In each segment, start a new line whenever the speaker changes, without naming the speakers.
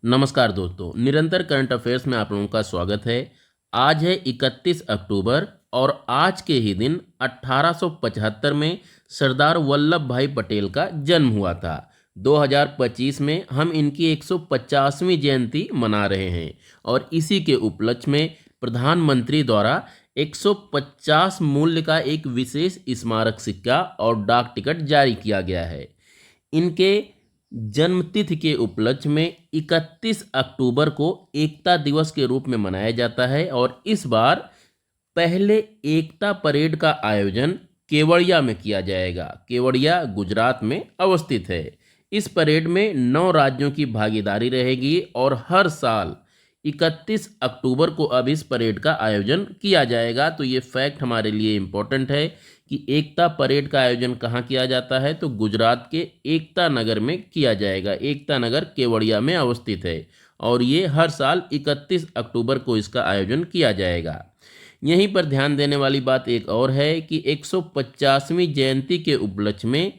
नमस्कार दोस्तों, निरंतर करंट अफेयर्स में आप लोगों का स्वागत है। आज है 31 अक्टूबर और आज के ही दिन 1875 में सरदार वल्लभ भाई पटेल का जन्म हुआ था। 2025 में हम इनकी 150वीं जयंती मना रहे हैं और इसी के उपलक्ष्य में प्रधानमंत्री द्वारा 150 मूल्य का एक विशेष स्मारक सिक्का और डाक टिकट जारी किया गया है। इनके जन्मतिथि के उपलक्ष्य में 31 अक्टूबर को एकता दिवस के रूप में मनाया जाता है और इस बार पहले एकता परेड का आयोजन केवड़िया में किया जाएगा। केवड़िया गुजरात में अवस्थित है। इस परेड में 9 राज्यों की भागीदारी रहेगी और हर साल 31 अक्टूबर को अब इस परेड का आयोजन किया जाएगा। तो ये फैक्ट हमारे लिए इम्पोर्टेंट है कि एकता परेड का आयोजन कहाँ किया जाता है, तो गुजरात के एकता नगर में किया जाएगा। एकता नगर केवड़िया में अवस्थित है और ये हर साल 31 अक्टूबर को इसका आयोजन किया जाएगा। यहीं पर ध्यान देने वाली बात एक और है कि 150वीं जयंती के उपलक्ष्य में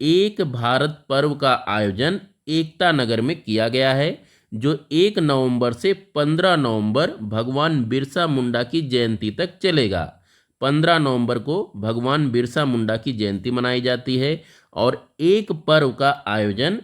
एक भारत पर्व का आयोजन एकता नगर में किया गया है, जो 1 नवंबर से 15 नवंबर भगवान बिरसा मुंडा की जयंती तक चलेगा। 15 नवंबर को भगवान बिरसा मुंडा की जयंती मनाई जाती है और एक पर्व का आयोजन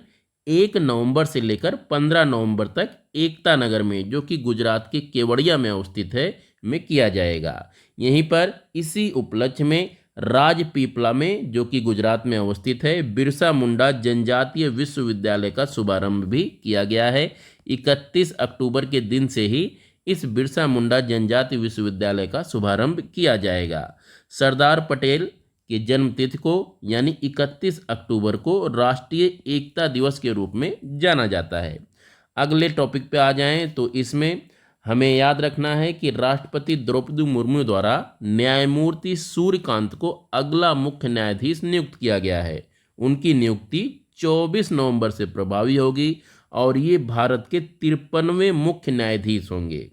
1 नवंबर से लेकर 15 नवंबर तक एकता नगर में, जो कि गुजरात के केवड़िया में अवस्थित है, में किया जाएगा। यहीं पर इसी उपलक्ष्य में राजपीपला में, जो कि गुजरात में अवस्थित है, बिरसा मुंडा जनजातीय विश्वविद्यालय का शुभारंभ भी किया गया है। 31 अक्टूबर के दिन से ही इस बिरसा मुंडा जनजातीय विश्वविद्यालय का शुभारंभ किया जाएगा। सरदार पटेल के जन्म तिथि को यानी 31 अक्टूबर को राष्ट्रीय एकता दिवस के रूप में जाना जाता है। अगले टॉपिक पे आ जाएं तो इसमें हमें याद रखना है कि राष्ट्रपति द्रौपदी मुर्मू द्वारा न्यायमूर्ति सूर्यकांत को अगला मुख्य न्यायाधीश नियुक्त किया गया है। उनकी नियुक्ति 24 नवंबर से प्रभावी होगी और ये भारत के 53वें मुख्य न्यायाधीश होंगे।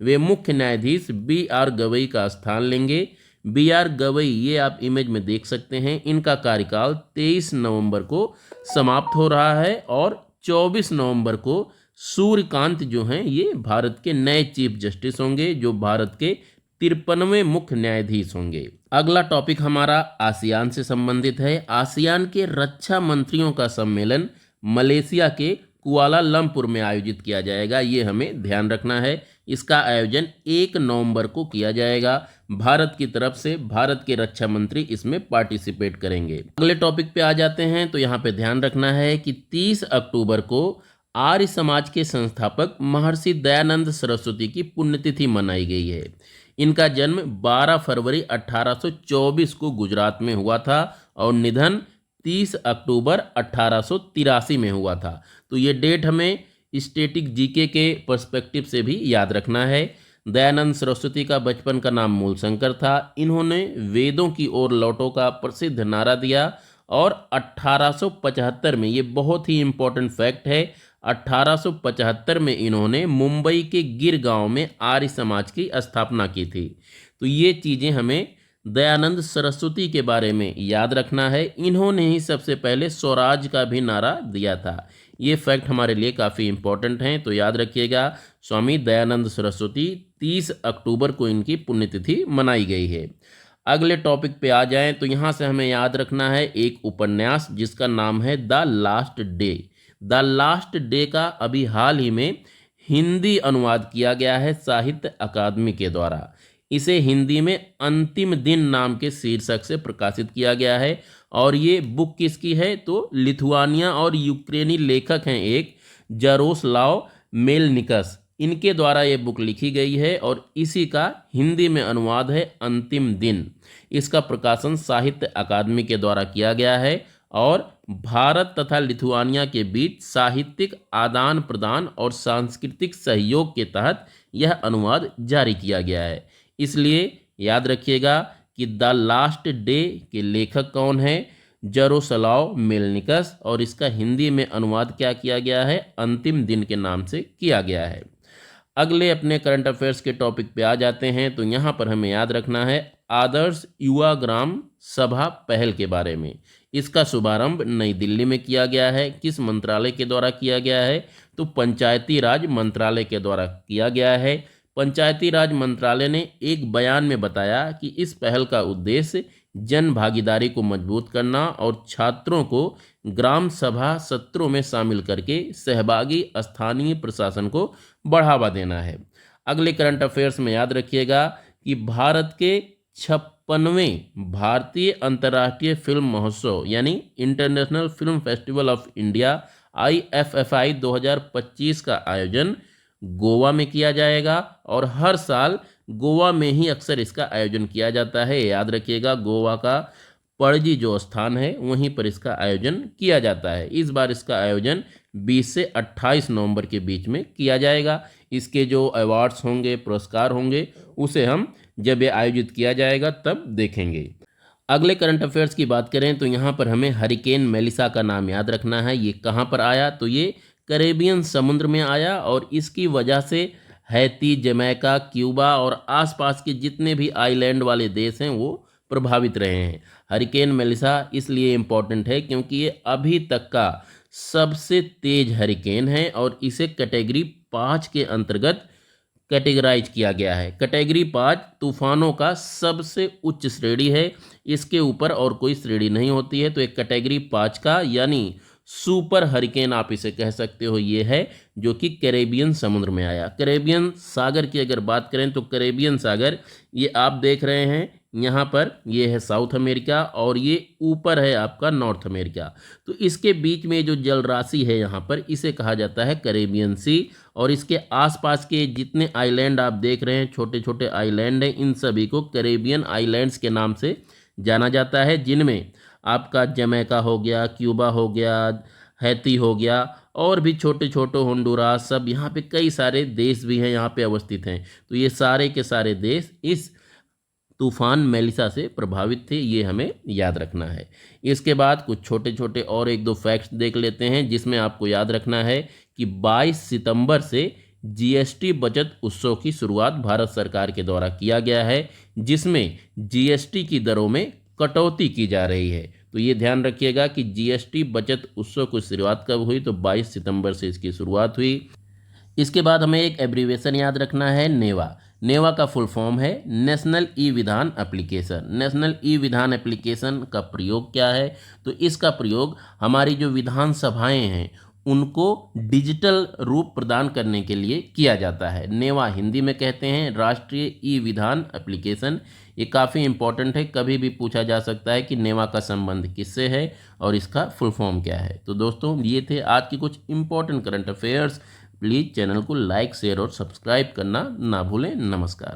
वे मुख्य न्यायाधीश B.R. गवई का स्थान लेंगे। B.R. गवई, ये आप इमेज में देख सकते हैं, इनका कार्यकाल 23 नवंबर को समाप्त हो रहा है और 24 नवंबर को सूर्यकांत जो हैं ये भारत के नए चीफ जस्टिस होंगे, जो भारत के 53वें मुख्य न्यायाधीश होंगे। अगला टॉपिक हमारा आसियान से संबंधित है। आसियान के रक्षा मंत्रियों का सम्मेलन मलेशिया के कुआलालंपुर में आयोजित किया जाएगा। ये हमें ध्यान रखना है। इसका आयोजन 1 नवंबर को किया जाएगा। भारत की तरफ से भारत के रक्षा मंत्री इसमें पार्टिसिपेट करेंगे। अगले टॉपिक पे आ जाते हैं तो यहाँ पे ध्यान रखना है कि 30 अक्टूबर को आर्य समाज के संस्थापक महर्षि दयानंद सरस्वती की पुण्यतिथि मनाई गई है। इनका जन्म 12 फरवरी 1824 को गुजरात में हुआ था और निधन 30 अक्टूबर 1883 में हुआ था। तो ये डेट हमें स्टैटिक जीके के पर्सपेक्टिव से भी याद रखना है। दयानंद सरस्वती का बचपन का नाम मूलशंकर था। इन्होंने वेदों की ओर लौटो का प्रसिद्ध नारा दिया और 1875 में, ये बहुत ही इम्पोर्टेंट फैक्ट है, 1875 में इन्होंने मुंबई के गिर गांव में आर्य समाज की स्थापना की थी। तो ये चीज़ें हमें दयानंद सरस्वती के बारे में याद रखना है। इन्होंने ही सबसे पहले स्वराज का भी नारा दिया था। ये फैक्ट हमारे लिए काफ़ी इम्पोर्टेंट हैं, तो याद रखिएगा। स्वामी दयानंद सरस्वती, 30 अक्टूबर को इनकी पुण्यतिथि मनाई गई है। अगले टॉपिक पे आ जाएं तो यहाँ से हमें याद रखना है एक उपन्यास जिसका नाम है the last day. The last day का अभी हाल ही में हिंदी अनुवाद किया गया है साहित्य अकादमी के द्वारा। इसे हिंदी में अंतिम दिन नाम के शीर्षक से प्रकाशित किया गया है और ये बुक किसकी है, तो लिथुआनिया और यूक्रेनी लेखक हैं एक, जारोस्लाव मेलनिकस, इनके द्वारा ये बुक लिखी गई है और इसी का हिंदी में अनुवाद है अंतिम दिन। इसका प्रकाशन साहित्य अकादमी के द्वारा किया गया है और भारत तथा लिथुआनिया के बीच साहित्यिक आदान प्रदान और सांस्कृतिक सहयोग के तहत यह अनुवाद जारी किया गया है। इसलिए याद रखिएगा कि द लास्ट डे के लेखक कौन है, जारोस्लाव मेलनिकस, और इसका हिंदी में अनुवाद क्या किया गया है, अंतिम दिन के नाम से किया गया है। अगले अपने करंट अफेयर्स के टॉपिक पे आ जाते हैं तो यहाँ पर हमें याद रखना है आदर्श युवा ग्राम सभा पहल के बारे में। इसका शुभारंभ नई दिल्ली में किया गया है। किस मंत्रालय के द्वारा किया गया है? तो पंचायती राज मंत्रालय के द्वारा किया गया है। पंचायती राज मंत्रालय ने एक बयान में बताया कि इस पहल का उद्देश्य जन भागीदारी को मजबूत करना और छात्रों को ग्राम सभा सत्रों में शामिल करके सहभागी स्थानीय प्रशासन को बढ़ावा देना है। अगले करंट अफेयर्स में याद रखिएगा कि भारत के 56वें भारतीय अंतर्राष्ट्रीय फिल्म महोत्सव यानी international film festival of India IFFI 2025 का आयोजन गोवा में किया जाएगा और हर साल गोवा में ही अक्सर इसका आयोजन किया जाता है। याद रखिएगा, गोवा का पणजी जो स्थान है वहीं पर इसका आयोजन किया जाता है। इस बार इसका आयोजन 20 से 28 नवंबर के बीच में किया जाएगा। इसके जो अवार्ड्स होंगे, पुरस्कार होंगे, उसे हम जब ये आयोजित किया जाएगा तब देखेंगे। अगले करंट अफेयर्स की बात करें तो यहाँ पर हमें हरिकेन मेलिसा का नाम याद रखना है। ये कहाँ पर आया? तो ये कैरेबियन समुद्र में आया और इसकी वजह से हैती, जमैका, क्यूबा और आसपास के जितने भी आइलैंड वाले देश हैं वो प्रभावित रहे हैं। हरिकेन मेलिसा इसलिए इम्पॉर्टेंट है क्योंकि ये अभी तक का सबसे तेज हरिकेन है और इसे कैटेगरी 5 के अंतर्गत कैटेगराइज किया गया है। कैटेगरी 5 तूफानों का सबसे उच्च श्रेणी है, इसके ऊपर और कोई श्रेणी नहीं होती है। तो एक कैटेगरी 5 का यानी सुपर हरिकेन आप इसे कह सकते हो, ये है जो कि कैरेबियन समुद्र में आया। कैरेबियन सागर की अगर बात करें तो कैरेबियन सागर ये आप देख रहे हैं यहाँ पर, ये है साउथ अमेरिका और ये ऊपर है आपका नॉर्थ अमेरिका। तो इसके बीच में जो जल राशि है यहाँ पर, इसे कहा जाता है कैरेबियन सी। और इसके आसपास के जितने आइलैंड आप देख रहे हैं, छोटे छोटे आइलैंड हैं, इन सभी को कैरेबियन आइलैंड्स के नाम से जाना जाता है, जिनमें आपका जमैका हो गया, क्यूबा हो गया, हैती हो गया और भी छोटे छोटे होंडुरास, सब यहाँ पे कई सारे देश भी हैं यहाँ पे अवस्थित हैं। तो ये सारे के सारे देश इस तूफान मेलिसा से प्रभावित थे, ये हमें याद रखना है। इसके बाद कुछ छोटे छोटे और एक दो फैक्ट्स देख लेते हैं जिसमें आपको याद रखना है कि 22 सितंबर से GST बचत उत्सव की शुरुआत भारत सरकार के द्वारा किया गया है, जिसमें GST की दरों में कटौती की जा रही है। तो ये ध्यान रखिएगा कि GST बचत उत्सव की शुरुआत कब हुई? तो 22 सितंबर से इसकी शुरुआत हुई। इसके बाद हमें एक एब्रीवेशन याद रखना है, नेवा। नेवा का फुल फॉर्म है नेशनल ई विधान एप्लीकेशन। नेशनल ई विधान एप्लीकेशन का प्रयोग क्या है? तो इसका प्रयोग हमारी जो विधान सभाएं हैं उनको डिजिटल रूप प्रदान करने के लिए किया जाता है। नेवा हिंदी में कहते हैं राष्ट्रीय ई विधान एप्लीकेशन। ये काफ़ी इंपॉर्टेंट है, कभी भी पूछा जा सकता है कि नेवा का संबंध किससे है और इसका फुल फॉर्म क्या है। तो दोस्तों, ये थे आज की कुछ important current affairs. Please channel को लाइक, शेयर और सब्सक्राइब करना ना भूलें। नमस्कार।